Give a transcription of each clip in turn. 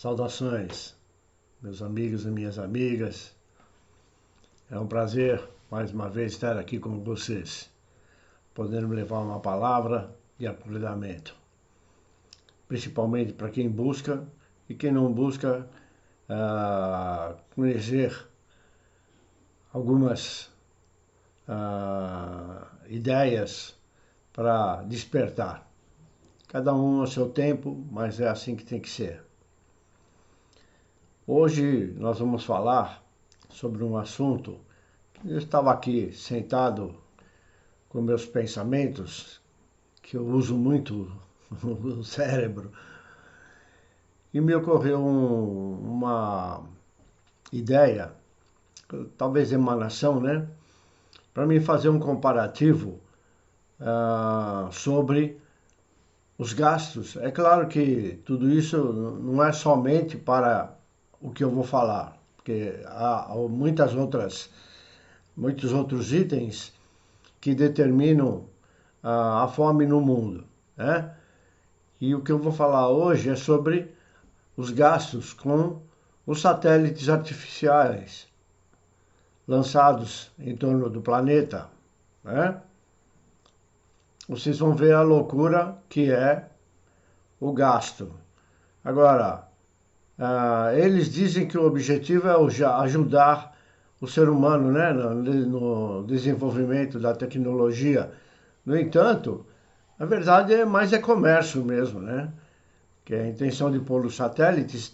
Saudações, meus amigos e minhas amigas. É um prazer, mais uma vez, estar aqui com vocês, podendo levar uma palavra de acolhimento, principalmente para quem busca e quem não busca conhecer algumas ideias para despertar. Cada um ao seu tempo, mas é assim que tem que ser. Hoje nós vamos falar sobre um assunto que eu estava aqui sentado com meus pensamentos, que eu uso muito o cérebro, e me ocorreu uma ideia, talvez emanação, né? Para mim fazer um comparativo sobre os gastos. É claro que tudo isso não é somente para o que eu vou falar, porque há muitos outros itens que determinam a fome no mundo, né? E o que eu vou falar hoje é sobre os gastos com os satélites artificiais lançados em torno do planeta, né? Vocês vão ver a loucura que é o gasto. Agora, eles dizem que o objetivo é ajudar o ser humano, né, no desenvolvimento da tecnologia. No entanto, a verdade é mais comércio mesmo, né? Que a intenção de pôr os satélites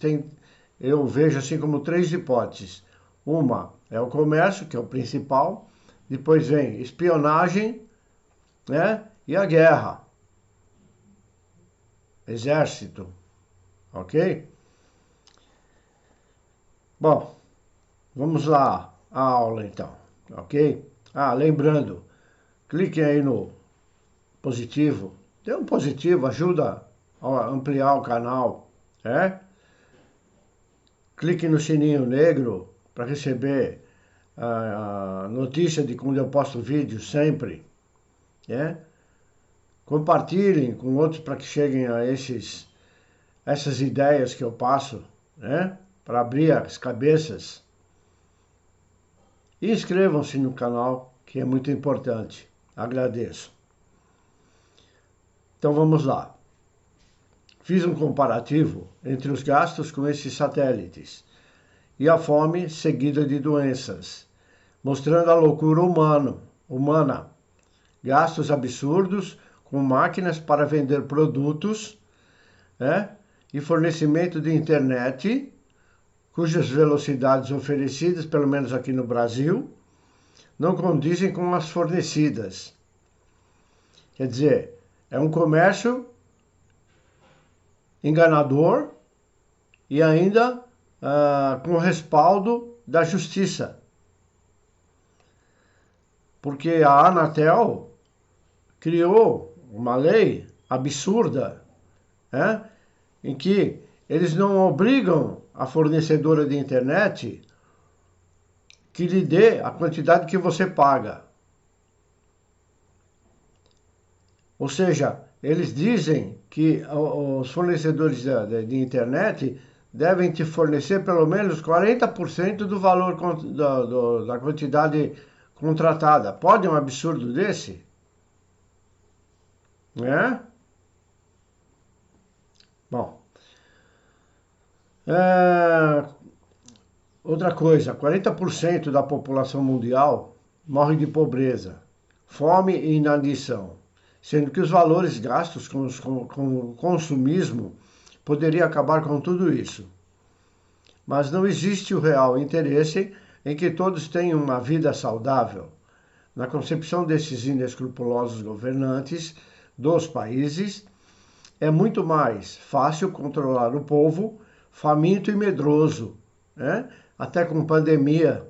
eu vejo assim como três hipóteses. Uma é o comércio, que é o principal. Depois vem espionagem, né? E a guerra. Exército. Ok? Bom, vamos lá à aula então, ok? Lembrando, cliquem aí no positivo. Tem um positivo, ajuda a ampliar o canal, né? Clique no sininho negro para receber a notícia de quando eu posto vídeo sempre, né? Compartilhem com outros para que cheguem a essas ideias que eu passo, né? Para abrir as cabeças. E inscrevam-se no canal, que é muito importante. Agradeço. Então vamos lá. Fiz um comparativo entre os gastos com esses satélites e a fome seguida de doenças, mostrando a loucura humana. Gastos absurdos com máquinas para vender produtos, né? E fornecimento de internet, cujas velocidades oferecidas, pelo menos aqui no Brasil, não condizem com as fornecidas. Quer dizer, é um comércio enganador e ainda com respaldo da justiça. Porque a Anatel criou uma lei absurda, né, em que eles não obrigam a fornecedora de internet que lhe dê a quantidade que você paga. Ou seja, eles dizem que os fornecedores de internet devem te fornecer pelo menos 40% do valor da quantidade contratada. Pode um absurdo desse? Né? Bom, outra coisa, 40% da população mundial morre de pobreza, fome e inanição, sendo que os valores gastos com o consumismo poderiam acabar com tudo isso. Mas não existe o real interesse em que todos tenham uma vida saudável. Na concepção desses inescrupulosos governantes dos países, é muito mais fácil controlar o povo faminto e medroso, né? Até com pandemia.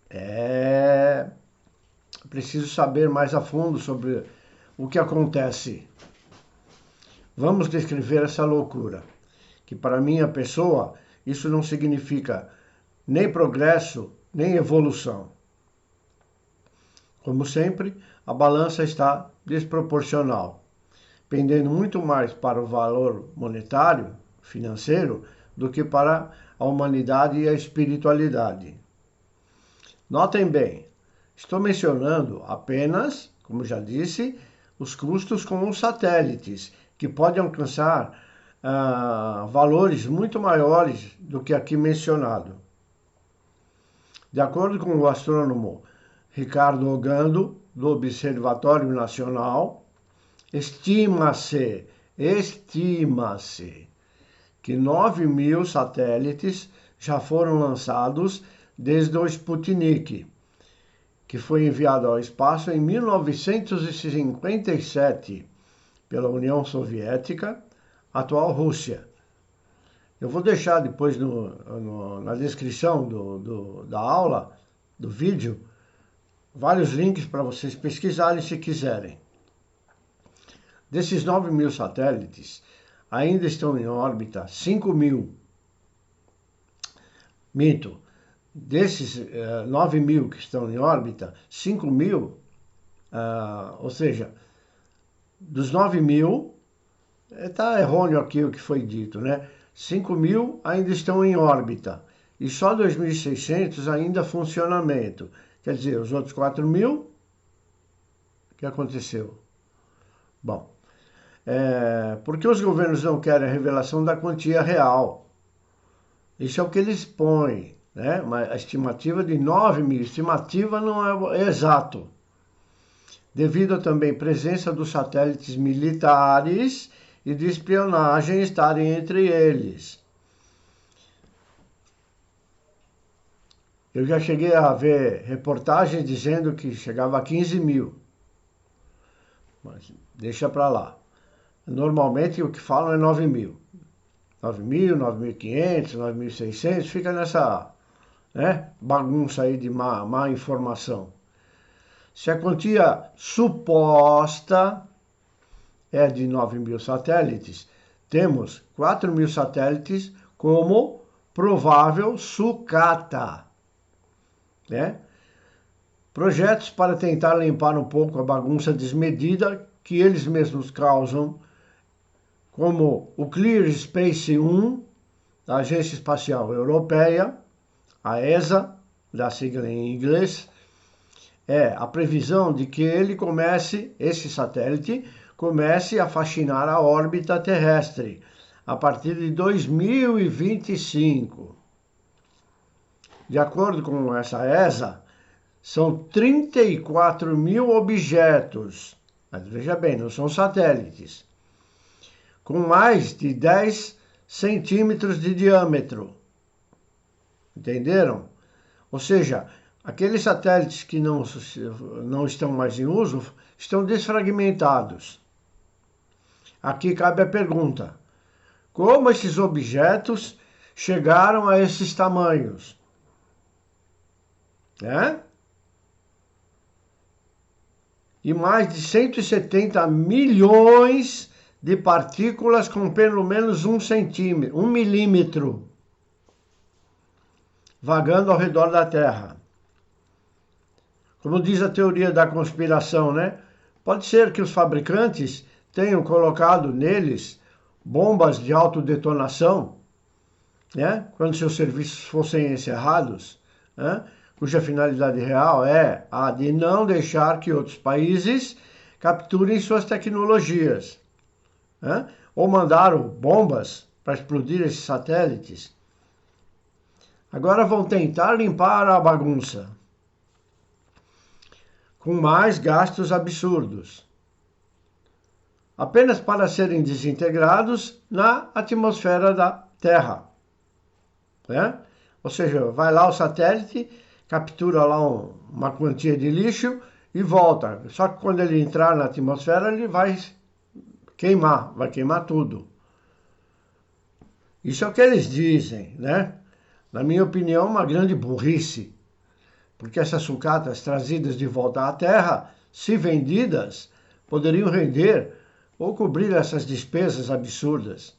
É preciso saber mais a fundo sobre o que acontece. Vamos descrever essa loucura, que para minha pessoa isso não significa nem progresso, nem evolução. Como sempre, a balança está desproporcional, pendendo muito mais para o valor monetário, financeiro, do que para a humanidade e a espiritualidade. Notem bem, estou mencionando apenas, como já disse, os custos com os satélites, que podem alcançar valores muito maiores do que aqui mencionado. De acordo com o astrônomo Ricardo Ogando, do Observatório Nacional, estima-se que 9.000 satélites já foram lançados desde o Sputnik, que foi enviado ao espaço em 1957 pela União Soviética, atual Rússia. Eu vou deixar depois na descrição da aula, do vídeo, vários links para vocês pesquisarem se quiserem. Desses 9.000 satélites, ainda estão em órbita 5.000. Minto. Desses 9.000 que estão em órbita, 5.000, ou seja, dos 9.000, está errôneo aqui o que foi dito, né? 5.000 ainda estão em órbita e só 2.600 ainda em funcionamento. Quer dizer, os outros 4.000, o que aconteceu? Bom, porque os governos não querem a revelação da quantia real. Isso é o que eles põem, né? Mas a estimativa de 9.000, estimativa não é exato. Devido também à presença dos satélites militares e de espionagem estarem entre eles. Eu já cheguei a ver reportagens dizendo que chegava a 15.000. Mas deixa para lá. Normalmente o que falam é 9.000. 9.000, 9.500, 9.600, fica nessa bagunça aí de má informação. Se a quantia suposta é de 9.000 satélites, temos 4.000 satélites como provável sucata. Projetos para tentar limpar um pouco a bagunça desmedida que eles mesmos causam, como o Clear Space 1, da Agência Espacial Europeia, a ESA, da sigla em inglês, a previsão de que esse satélite comece a faxinar a órbita terrestre a partir de 2025. De acordo com essa ESA, são 34.000 objetos, mas veja bem, não são satélites, com mais de 10 centímetros de diâmetro. Entenderam? Ou seja, aqueles satélites que não estão mais em uso estão desfragmentados. Aqui cabe a pergunta: como esses objetos chegaram a esses tamanhos? E mais de 170 milhões de partículas com pelo menos 1 milímetro vagando ao redor da Terra. Como diz a teoria da conspiração, pode ser que os fabricantes tenham colocado neles bombas de autodetonação, quando seus serviços fossem encerrados, cuja finalidade real é a de não deixar que outros países capturem suas tecnologias. Ou mandaram bombas para explodir esses satélites. Agora vão tentar limpar a bagunça, com mais gastos absurdos, apenas para serem desintegrados na atmosfera da Terra. Ou seja, vai lá o satélite, captura lá uma quantia de lixo e volta. Só que quando ele entrar na atmosfera, ele vai queimar tudo. Isso é o que eles dizem, Na minha opinião, uma grande burrice, porque essas sucatas trazidas de volta à Terra, se vendidas, poderiam render ou cobrir essas despesas absurdas.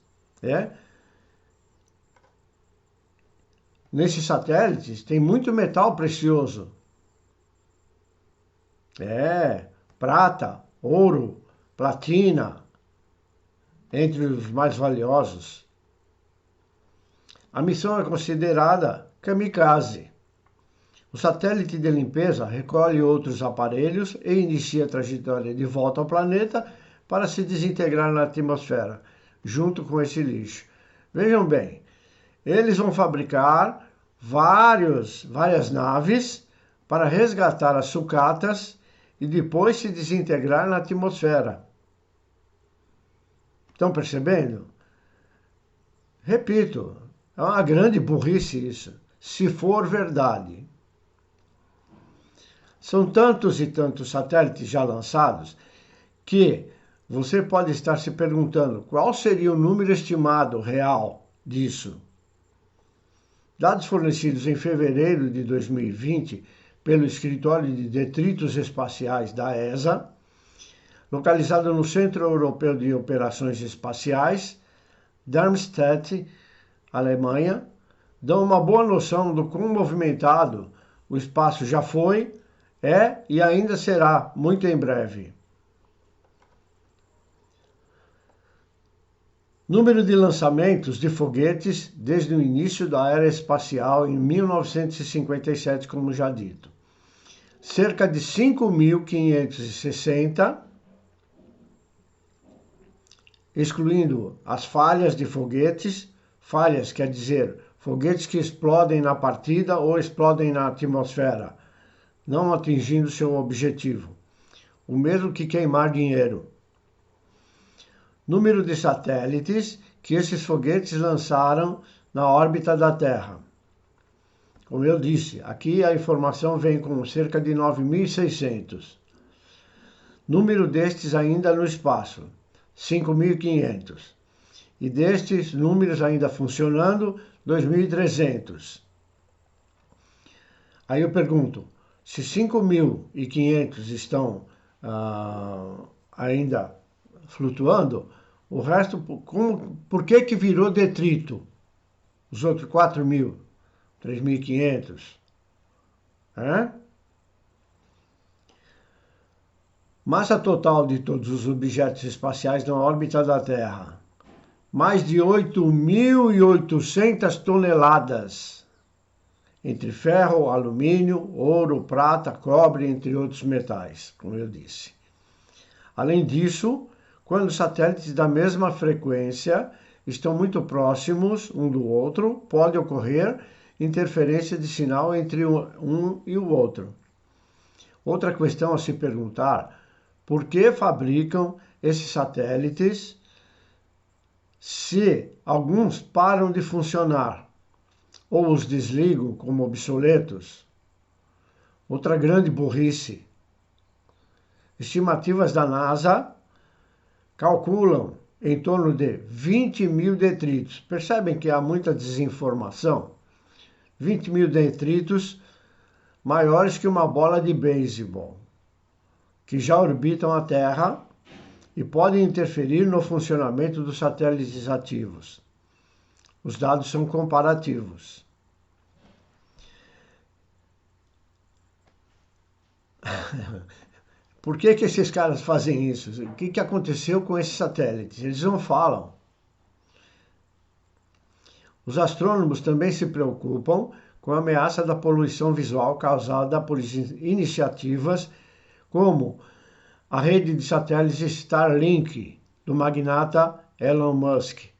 Nesses satélites tem muito metal precioso. Prata, ouro, platina, entre os mais valiosos. A missão é considerada kamikaze. O satélite de limpeza recolhe outros aparelhos e inicia a trajetória de volta ao planeta para se desintegrar na atmosfera, junto com esse lixo. Vejam bem, eles vão fabricar várias naves para resgatar as sucatas e depois se desintegrar na atmosfera. Estão percebendo? Repito, é uma grande burrice isso, se for verdade. São tantos e tantos satélites já lançados que você pode estar se perguntando qual seria o número estimado real disso. Dados fornecidos em fevereiro de 2020 pelo Escritório de Detritos Espaciais da ESA, localizado no Centro Europeu de Operações Espaciais, Darmstadt, Alemanha, dão uma boa noção do quão movimentado o espaço já foi, é e ainda será muito em breve. Número de lançamentos de foguetes desde o início da era espacial em 1957, como já dito. Cerca de 5.560, excluindo as falhas de foguetes. Falhas quer dizer foguetes que explodem na partida ou explodem na atmosfera, não atingindo seu objetivo. O mesmo que queimar dinheiro. Número de satélites que esses foguetes lançaram na órbita da Terra. Como eu disse, aqui a informação vem com cerca de 9.600. Número destes ainda no espaço, 5.500. E destes números ainda funcionando, 2.300. Aí eu pergunto, se 5.500 estão ainda flutuando, o resto, por que virou detrito? Os outros 4.000, 3.500? Massa total de todos os objetos espaciais na órbita da Terra. Mais de 8.800 toneladas. Entre ferro, alumínio, ouro, prata, cobre, entre outros metais, como eu disse. Além disso, quando satélites da mesma frequência estão muito próximos um do outro, pode ocorrer interferência de sinal entre um e o outro. Outra questão a se perguntar, por que fabricam esses satélites se alguns param de funcionar ou os desligam como obsoletos? Outra grande burrice. Estimativas da NASA calculam em torno de 20.000 detritos. Percebem que há muita desinformação? 20.000 detritos maiores que uma bola de beisebol, que já orbitam a Terra e podem interferir no funcionamento dos satélites ativos. Os dados são comparativos. Por que esses caras fazem isso? O que aconteceu com esses satélites? Eles não falam. Os astrônomos também se preocupam com a ameaça da poluição visual causada por iniciativas como a rede de satélites Starlink, do magnata Elon Musk,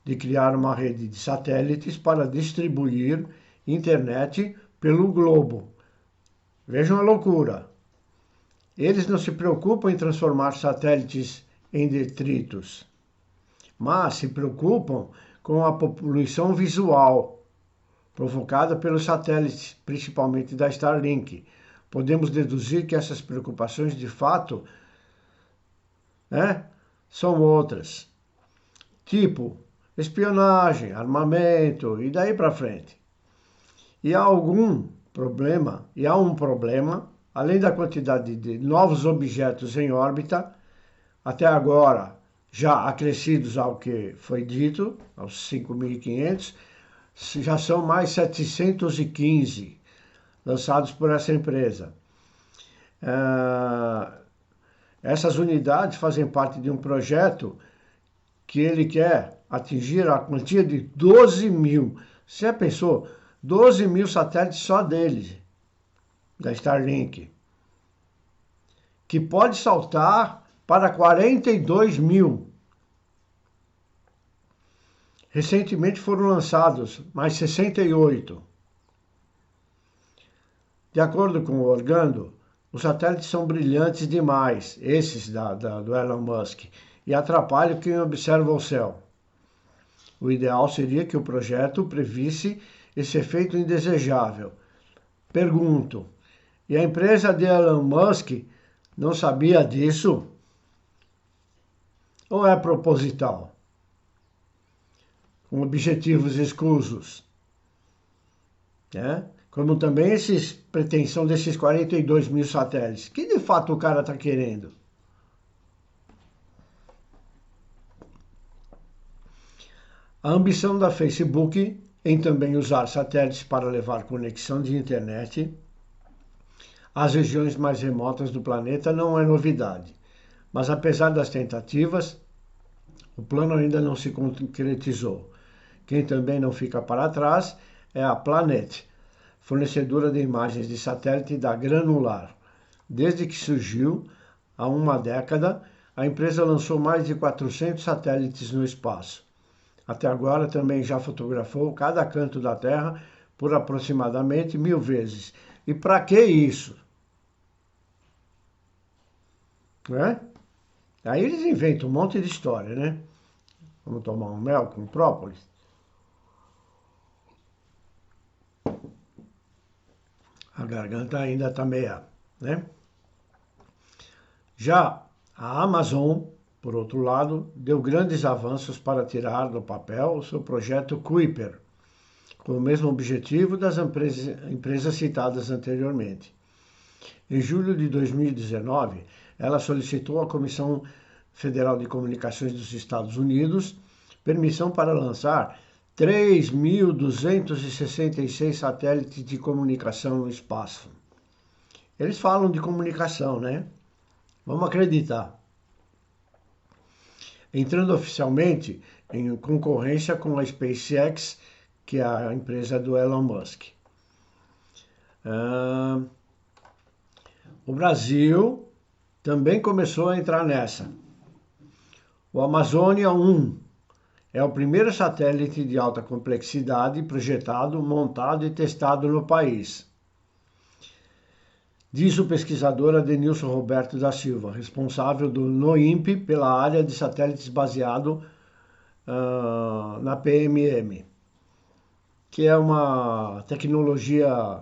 de criar uma rede de satélites para distribuir internet pelo globo. Vejam a loucura. Eles não se preocupam em transformar satélites em detritos, mas se preocupam com a poluição visual provocada pelos satélites, principalmente da Starlink. Podemos deduzir que essas preocupações, de fato, são outras. Tipo, espionagem, armamento e daí para frente. E há um problema, além da quantidade de novos objetos em órbita, até agora já acrescidos ao que foi dito, aos 5.500, já são mais 715 lançados por essa empresa. Essas unidades fazem parte de um projeto que ele quer atingir a quantia de 12 mil. Você já pensou? 12 mil satélites só dele, da Starlink, que pode saltar para 42 mil. Recentemente foram lançados mais 68. De acordo com o Orgando, os satélites são brilhantes demais, esses do Elon Musk, e atrapalham quem observa o céu. O ideal seria que o projeto previsse esse efeito indesejável. Pergunto, e a empresa de Elon Musk não sabia disso? Ou é proposital? Com objetivos escusos? Como também pretensão desses 42 mil satélites. Que de fato o cara está querendo? A ambição da Facebook em também usar satélites para levar conexão de internet às regiões mais remotas do planeta não é novidade. Mas apesar das tentativas, o plano ainda não se concretizou. Quem também não fica para trás é a Planet, fornecedora de imagens de satélite da Granular. Desde que surgiu, há uma década, a empresa lançou mais de 400 satélites no espaço. Até agora também já fotografou cada canto da Terra por aproximadamente 1000 vezes. E para que isso? Aí eles inventam um monte de história, né? Vamos tomar um mel com própolis? A garganta ainda está meia, né? Já a Amazon, por outro lado, deu grandes avanços para tirar do papel o seu projeto Kuiper, com o mesmo objetivo das empresas citadas anteriormente. Em julho de 2019, ela solicitou à Comissão Federal de Comunicações dos Estados Unidos permissão para lançar 3.266 satélites de comunicação no espaço. Eles falam de comunicação, né? Vamos acreditar. Entrando oficialmente em concorrência com a SpaceX, que é a empresa do Elon Musk. O Brasil também começou a entrar nessa. O Amazônia 1 é o primeiro satélite de alta complexidade projetado, montado e testado no país. Diz o pesquisador Adenilson Roberto da Silva, responsável do NOIMP pela área de satélites baseado na PMM, que é uma tecnologia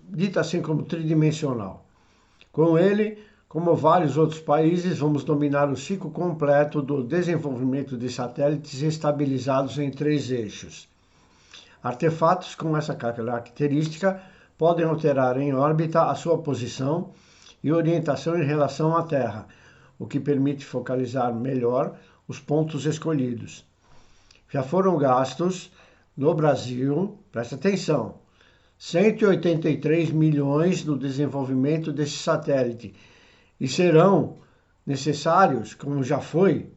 dita assim como tridimensional. Com ele, como vários outros países, vamos dominar o ciclo completo do desenvolvimento de satélites estabilizados em 3 eixos. Artefatos com essa característica podem alterar em órbita a sua posição e orientação em relação à Terra, o que permite focalizar melhor os pontos escolhidos. Já foram gastos no Brasil, presta atenção, 183 milhões no desenvolvimento desse satélite e serão necessários, como já foi,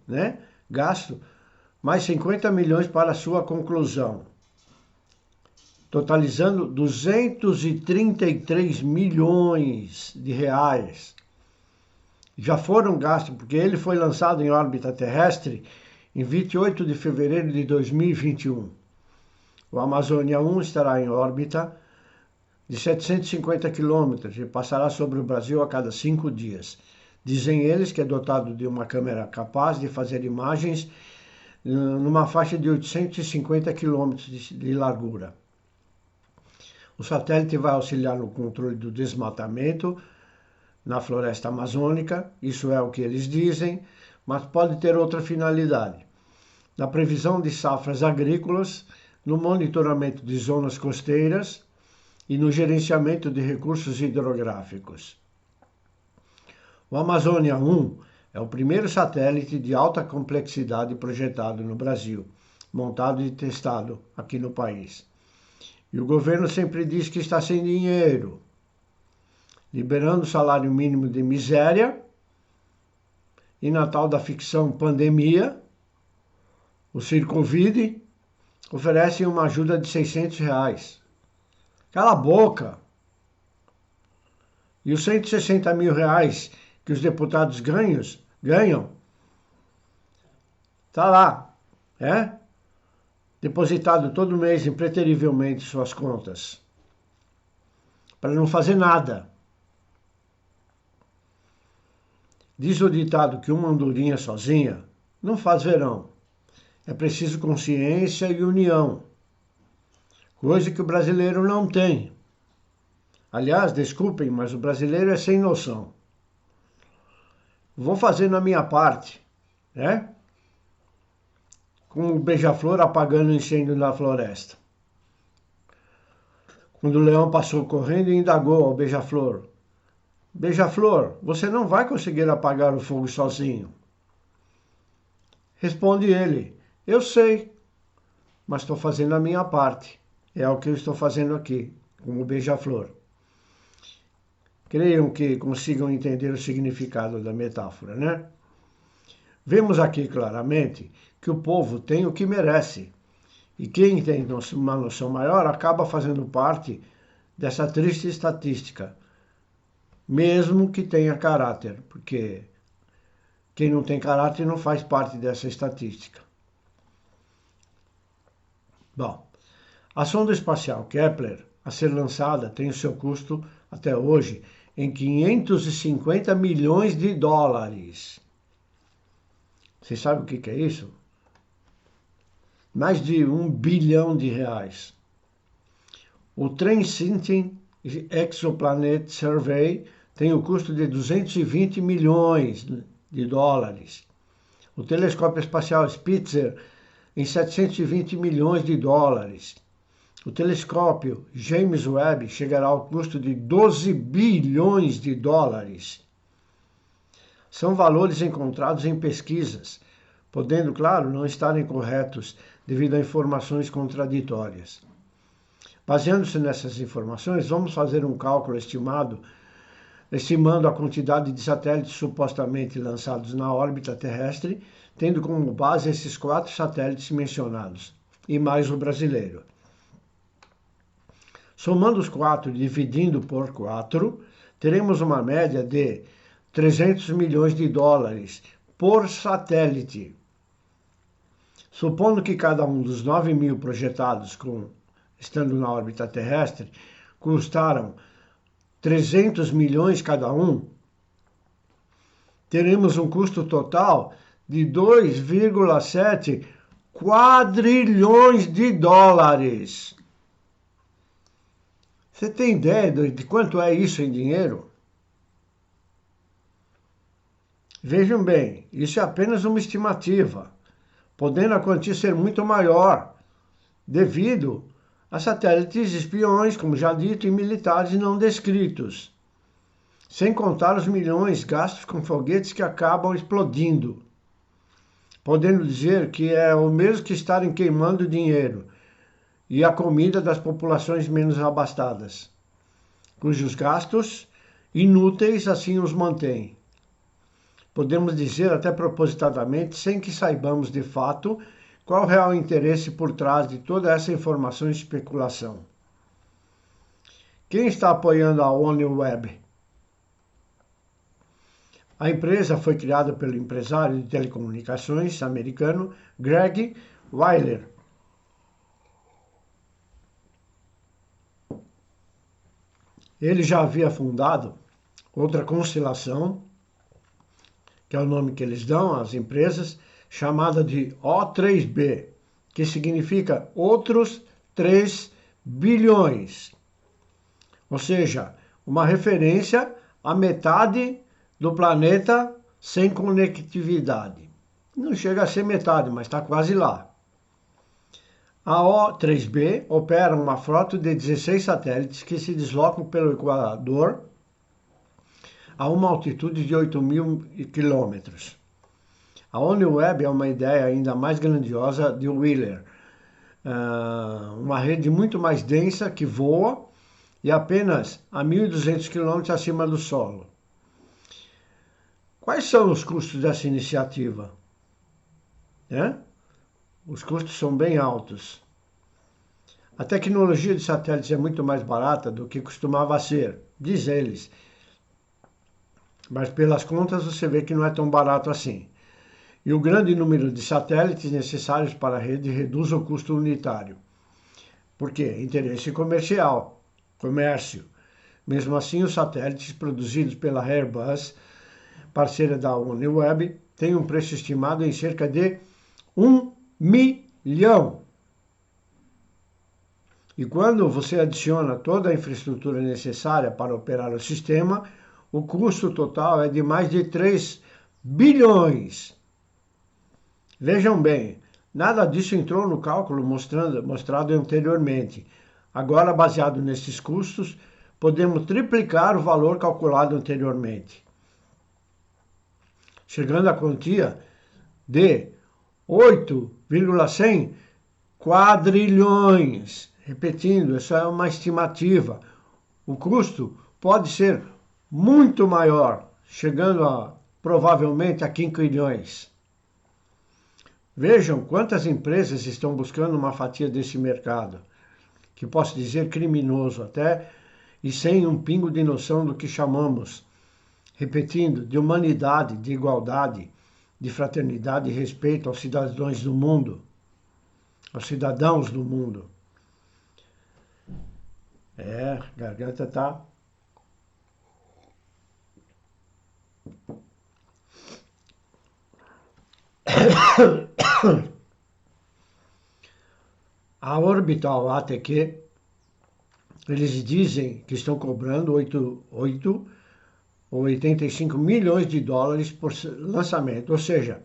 gasto, mais 50 milhões para a sua conclusão, totalizando 233 milhões de reais. Já foram gastos, porque ele foi lançado em órbita terrestre em 28 de fevereiro de 2021. O Amazônia 1 estará em órbita de 750 quilômetros e passará sobre o Brasil a cada 5 dias. Dizem eles que é dotado de uma câmera capaz de fazer imagens numa faixa de 850 quilômetros de largura. O satélite vai auxiliar no controle do desmatamento na floresta amazônica, isso é o que eles dizem, mas pode ter outra finalidade. Na previsão de safras agrícolas, no monitoramento de zonas costeiras e no gerenciamento de recursos hidrográficos. O Amazônia 1 é o primeiro satélite de alta complexidade projetado no Brasil, montado e testado aqui no país. E o governo sempre diz que está sem dinheiro, liberando o salário mínimo de miséria e na tal da ficção pandemia, o Circovid, oferecem uma ajuda de R$600. Cala a boca! E os R$160 mil que os deputados ganham, tá lá, depositado todo mês impreterivelmente em suas contas, para não fazer nada. Diz o ditado que uma andorinha sozinha não faz verão. É preciso consciência e união, coisa que o brasileiro não tem. Aliás, desculpem, mas o brasileiro é sem noção. Vou fazer na minha parte, com o beija-flor apagando o incêndio na floresta. Quando o leão passou correndo e indagou ao beija-flor: Beija-flor, você não vai conseguir apagar o fogo sozinho. Responde ele: eu sei, mas estou fazendo a minha parte. É o que eu estou fazendo aqui, com o beija-flor. Creiam que consigam entender o significado da metáfora, né? Vemos aqui claramente que o povo tem o que merece. E quem tem uma noção maior acaba fazendo parte dessa triste estatística, mesmo que tenha caráter, porque quem não tem caráter não faz parte dessa estatística. Bom, a sonda espacial Kepler, a ser lançada, tem o seu custo até hoje em $550 milhões. Vocês sabem o que é isso? Mais de R$1 bilhão. O Transiting Exoplanet Survey tem o custo de $220 milhões. O telescópio espacial Spitzer em $720 milhões. O telescópio James Webb chegará ao custo de $12 bilhões. São valores encontrados em pesquisas, podendo, claro, não estarem corretos devido a informações contraditórias. Baseando-se nessas informações, vamos fazer um cálculo estimando a quantidade de satélites supostamente lançados na órbita terrestre, tendo como base esses 4 satélites mencionados, e mais o brasileiro. Somando os 4 e dividindo por 4, teremos uma média de $300 milhões por satélite. Supondo que cada um dos 9.000 projetados estando na órbita terrestre custaram 300 milhões cada um, teremos um custo total de $2,7 quadrilhões. Você tem ideia de quanto é isso em dinheiro? Vejam bem, isso é apenas uma estimativa, podendo a quantia ser muito maior, devido a satélites espiões, como já dito, e militares não descritos, sem contar os milhões gastos com foguetes que acabam explodindo, podendo dizer que é o mesmo que estarem queimando dinheiro e a comida das populações menos abastadas, cujos gastos inúteis assim os mantêm. Podemos dizer até propositadamente, sem que saibamos de fato qual o real interesse por trás de toda essa informação e especulação. Quem está apoiando a OneWeb? A empresa foi criada pelo empresário de telecomunicações americano Greg Weiler. Ele já havia fundado outra constelação, que é o nome que eles dão às empresas, chamada de O3B, que significa outros 3 bilhões. Ou seja, uma referência à metade do planeta sem conectividade. Não chega a ser metade, mas está quase lá. A O3B opera uma frota de 16 satélites que se deslocam pelo Equador a uma altitude de 8.000 quilômetros. A OneWeb é uma ideia ainda mais grandiosa de Wheeler, uma rede muito mais densa que voa e apenas a 1.200 quilômetros acima do solo. Quais são os custos dessa iniciativa? Os custos são bem altos. A tecnologia de satélites é muito mais barata do que costumava ser, diz eles. Mas pelas contas você vê que não é tão barato assim. E o grande número de satélites necessários para a rede reduz o custo unitário. Por quê? Interesse comercial, comércio. Mesmo assim, os satélites produzidos pela Airbus, parceira da OneWeb, têm um preço estimado em cerca de 1 milhão. E quando você adiciona toda a infraestrutura necessária para operar o sistema, o custo total é de mais de 3 bilhões. Vejam bem, nada disso entrou no cálculo mostrado anteriormente. Agora, baseado nesses custos, podemos triplicar o valor calculado anteriormente, chegando à quantia de 8,100 quadrilhões. Repetindo, essa é uma estimativa. O custo pode ser muito maior, chegando a provavelmente a quinquilhões. Vejam quantas empresas estão buscando uma fatia desse mercado, que posso dizer criminoso até, e sem um pingo de noção do que chamamos, repetindo, de humanidade, de igualdade, de fraternidade e respeito aos cidadãos do mundo. A garganta tá... A Orbital ATQ, eles dizem que estão cobrando 85 milhões de dólares por lançamento, ou seja,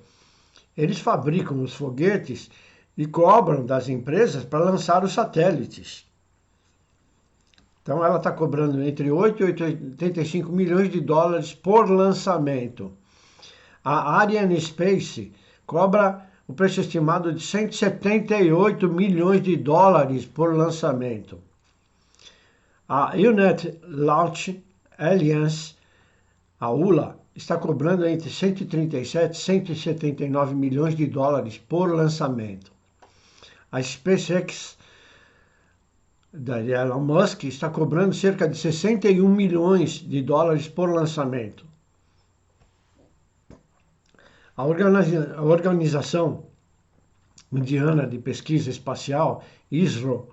eles fabricam os foguetes e cobram das empresas para lançar os satélites. Então ela está cobrando entre 8 e 85 milhões de dólares por lançamento. A Arianespace cobra o preço estimado de 178 milhões de dólares por lançamento. A United Launch Alliance, a ULA, está cobrando entre 137 e 179 milhões de dólares por lançamento. A SpaceX da Elon Musk está cobrando cerca de 61 milhões de dólares por lançamento. A Organização Indiana de Pesquisa Espacial, ISRO,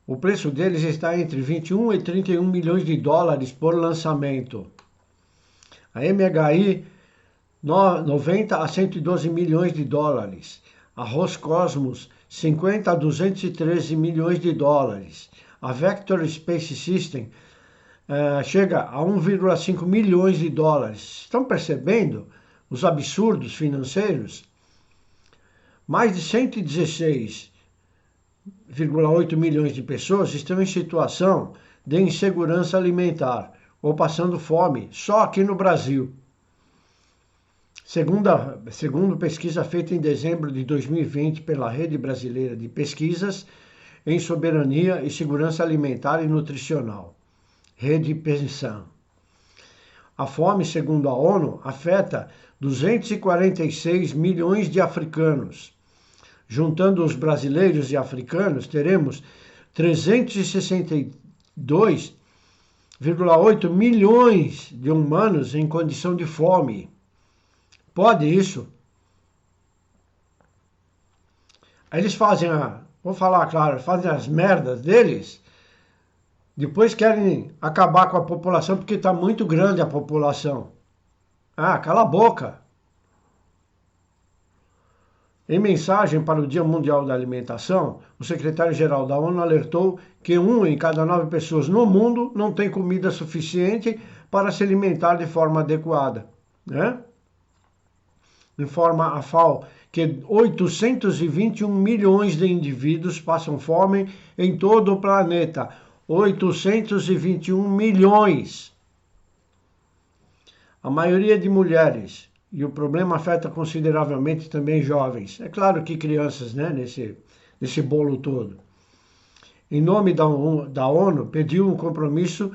o preço deles está entre 21 e 31 milhões de dólares por lançamento. A MHI, 90 a 112 milhões de dólares. A Roscosmos, 50 a 213 milhões de dólares. A Vector Space System chega a 1,5 milhões de dólares. Estão percebendo os absurdos financeiros? Mais de 116,8 milhões de pessoas estão em situação de insegurança alimentar ou passando fome, só aqui no Brasil. Segundo pesquisa feita em dezembro de 2020 pela Rede Brasileira de Pesquisas em Soberania e Segurança Alimentar e Nutricional, Rede Pensan. A fome, segundo a ONU, afeta 246 milhões de africanos. Juntando os brasileiros e africanos, teremos 362,8 milhões de humanos em condição de fome. Pode isso? Aí eles fazem vou falar claro, fazem as merdas deles, depois querem acabar com a população porque está muito grande a população. Cala a boca. Em mensagem para o Dia Mundial da Alimentação, o secretário-geral da ONU alertou que 1 em cada 9 pessoas no mundo não tem comida suficiente para se alimentar de forma adequada, Informa a FAO que 821 milhões de indivíduos passam fome em todo o planeta. 821 milhões. A maioria de mulheres. E o problema afeta consideravelmente também jovens. É claro que crianças, nesse bolo todo. Em nome da ONU, pediu um compromisso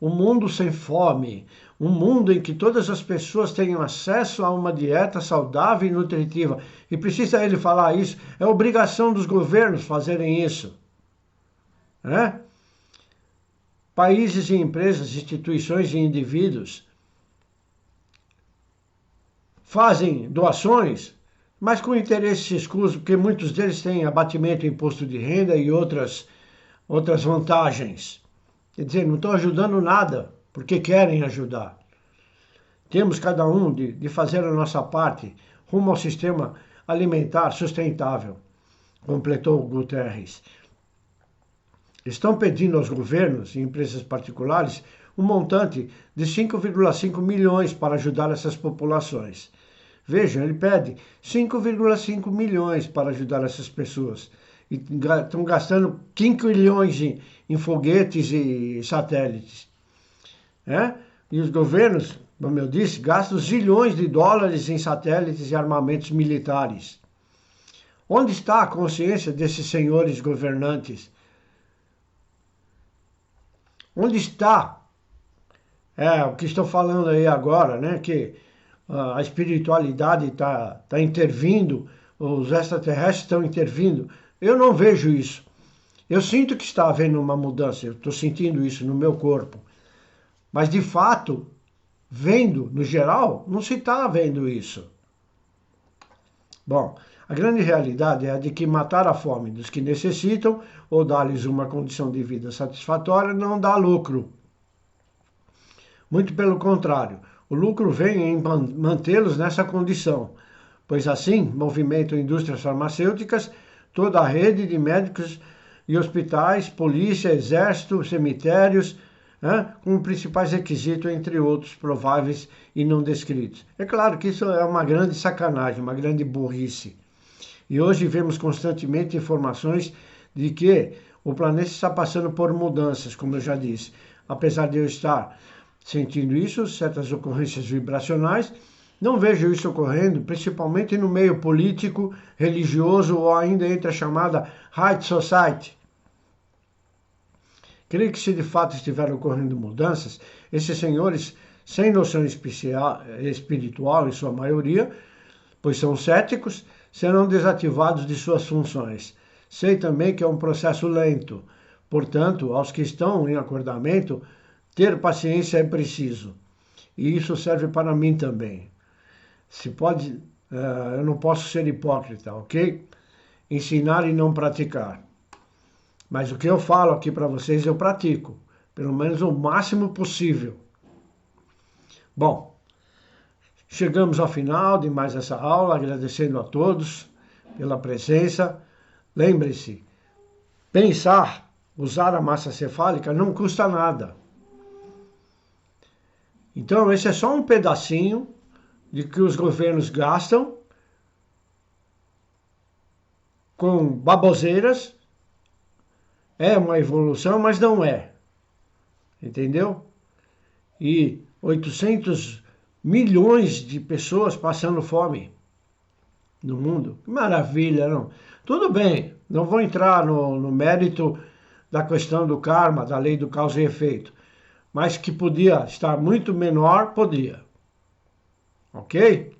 um mundo sem fome, um mundo em que todas as pessoas tenham acesso a uma dieta saudável e nutritiva. E precisa ele falar isso, é obrigação dos governos fazerem isso. Né? Países e empresas, instituições e indivíduos fazem doações, mas com interesses escusos, porque muitos deles têm abatimento, imposto de renda e outras vantagens. Quer dizer, não estão ajudando nada, porque querem ajudar. Temos cada um de fazer a nossa parte rumo ao sistema alimentar sustentável, completou Guterres. Estão pedindo aos governos e empresas particulares um montante de 5,5 milhões para ajudar essas populações. Vejam, ele pede 5,5 milhões para ajudar essas pessoas. E estão gastando 5 milhões em foguetes e satélites. E os governos, como eu disse, gastam zilhões de dólares em satélites e armamentos militares. Onde está a consciência desses senhores governantes? Onde está o que estou falando aí agora, né? Que a espiritualidade está intervindo, os extraterrestres estão intervindo. Eu não vejo isso. Eu sinto que está havendo uma mudança, eu estou sentindo isso no meu corpo. Mas, de fato, vendo, no geral, não se está vendo isso. Bom, a grande realidade é a de que matar a fome dos que necessitam ou dar-lhes uma condição de vida satisfatória não dá lucro. Muito pelo contrário, o lucro vem em mantê-los nessa condição, pois assim movimentam indústrias farmacêuticas, toda a rede de médicos e hospitais, polícia, exército, cemitérios, como principais requisitos, entre outros prováveis e não descritos. É claro que isso é uma grande sacanagem, uma grande burrice. E hoje vemos constantemente informações de que o planeta está passando por mudanças, como eu já disse. Apesar de eu estar sentindo isso, certas ocorrências vibracionais, não vejo isso ocorrendo, principalmente no meio político, religioso ou ainda entre a chamada High Society. Creio que se de fato estiverem ocorrendo mudanças, esses senhores, sem noção espiritual em sua maioria, pois são céticos, serão desativados de suas funções. Sei também que é um processo lento, portanto, aos que estão em acordamento, ter paciência é preciso. E isso serve para mim também. Eu não posso ser hipócrita, ok? Ensinar e não praticar. Mas o que eu falo aqui para vocês eu pratico, pelo menos o máximo possível. Bom, chegamos ao final de mais essa aula, agradecendo a todos pela presença. Lembre-se, pensar, usar a massa cefálica não custa nada. Então, esse é só um pedacinho de que os governos gastam com baboseiras. É uma evolução, mas não é. Entendeu? E 800 milhões de pessoas passando fome no mundo. Que maravilha, não? Tudo bem, não vou entrar no mérito da questão do karma, da lei do causa e efeito. Mas que podia estar muito menor, podia. Ok?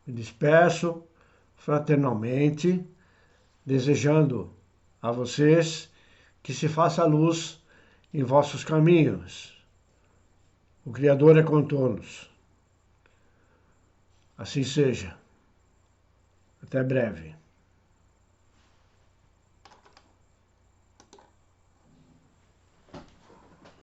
Me despeço fraternalmente, desejando a vocês que se faça luz em vossos caminhos. O Criador é com todos. Assim seja. Até breve.